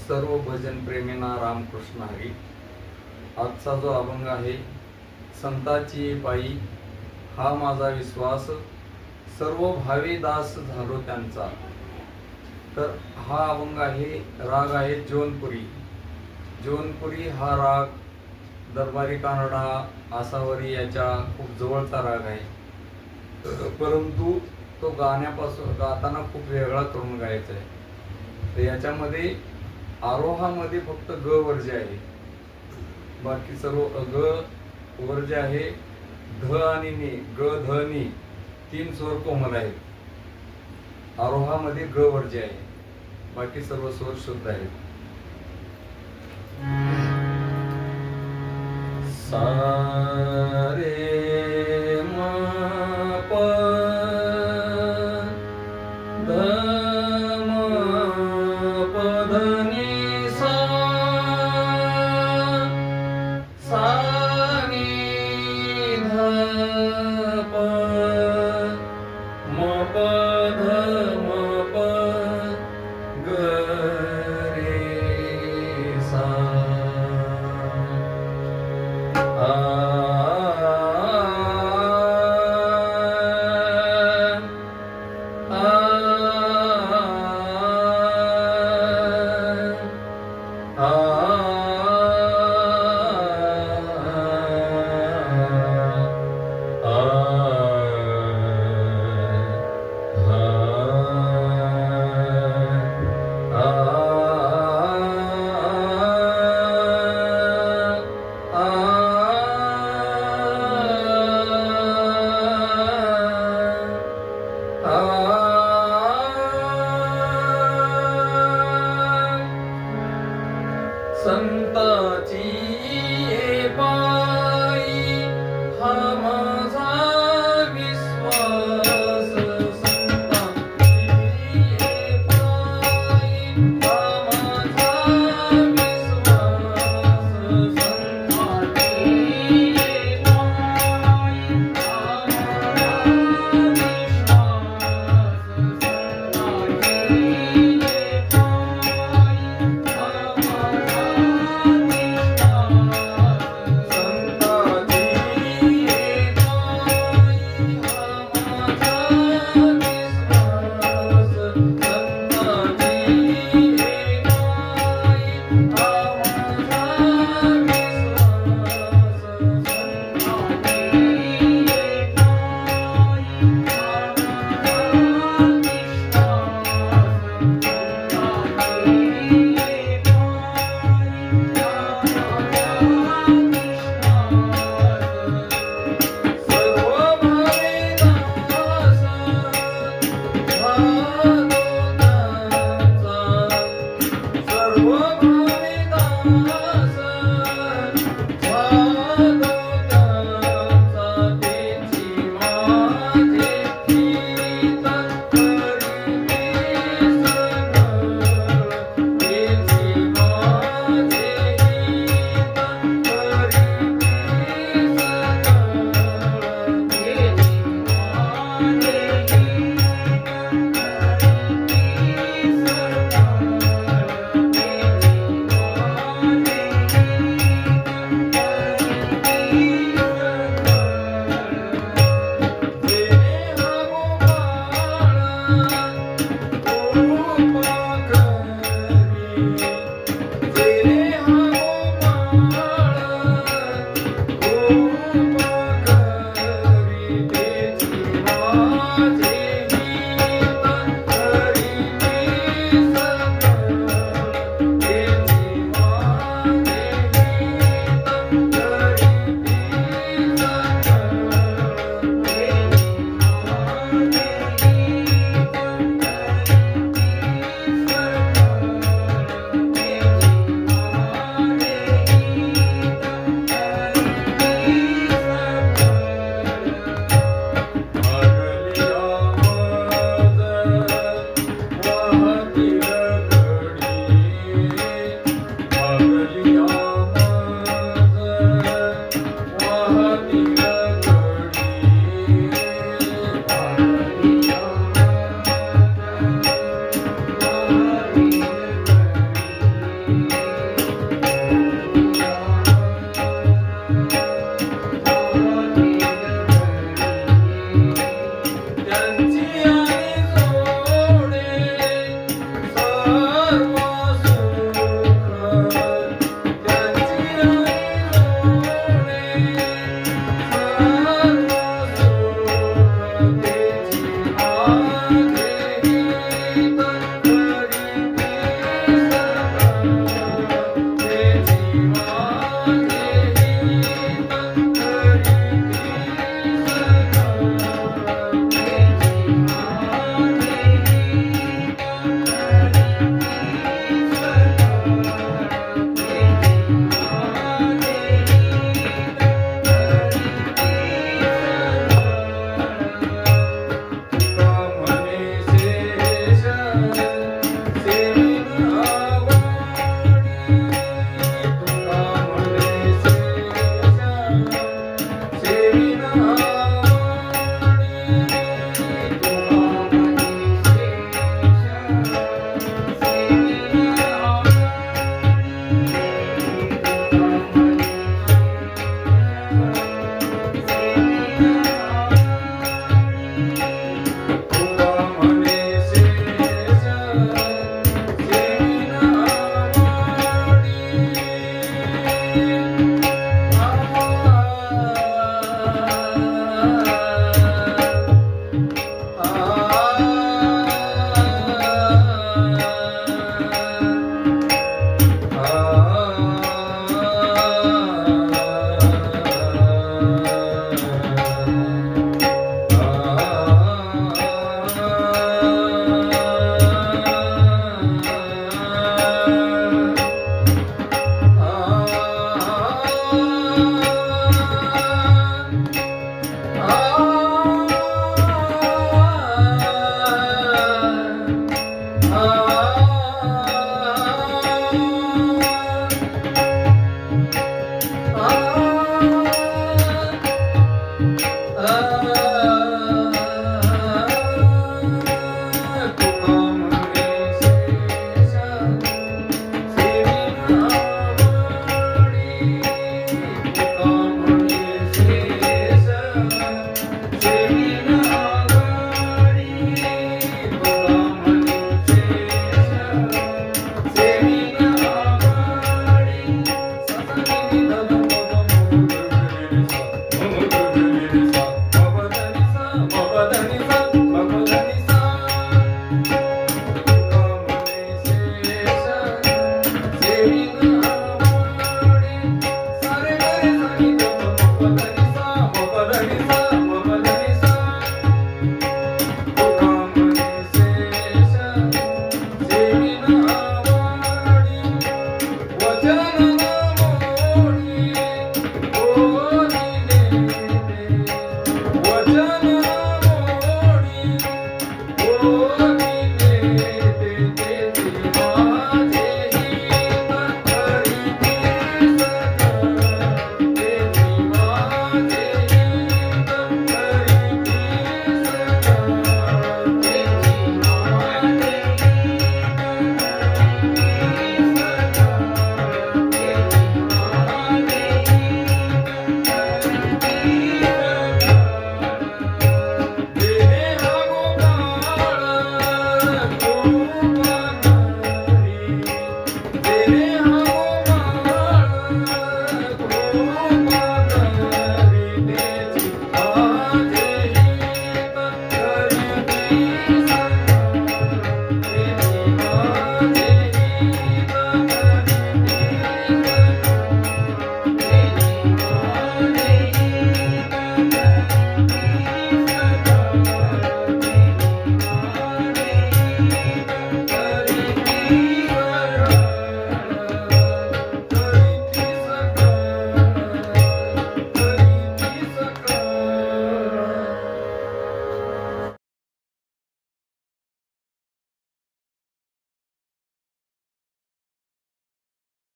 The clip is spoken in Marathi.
सर्व भजन प्रेमींना रामकृष्ण हरी. आजचा जो अभंग आहे, संताची पायी हा माझा विश्वास, सर्व भावी दास झालो त्यांचा. तर हा अभंग आहे, राग आहे जौनपुरी. जौनपुरी हा राग दरबारी कानडा, आसावरी याच्या खूप जवळचा राग आहे. परंतु तो गाताना खूप वेगळा करून गायचा आहे. तर याच्यामध्ये आरोहामध्ये फक्त ग वर्ज्य आहे, बाकी सर्व ग वर्ज्य आहे. ध आणि नि, ग ध नि तीन स्वर कोमल आहेत. आरोहामध्ये ग वर्ज्य आहे, बाकी सर्व स्वर शुद्ध आहेत. सा रे म प ध म प ध नि सा, सा नि ध प म प ध म प ग रे सा. संताची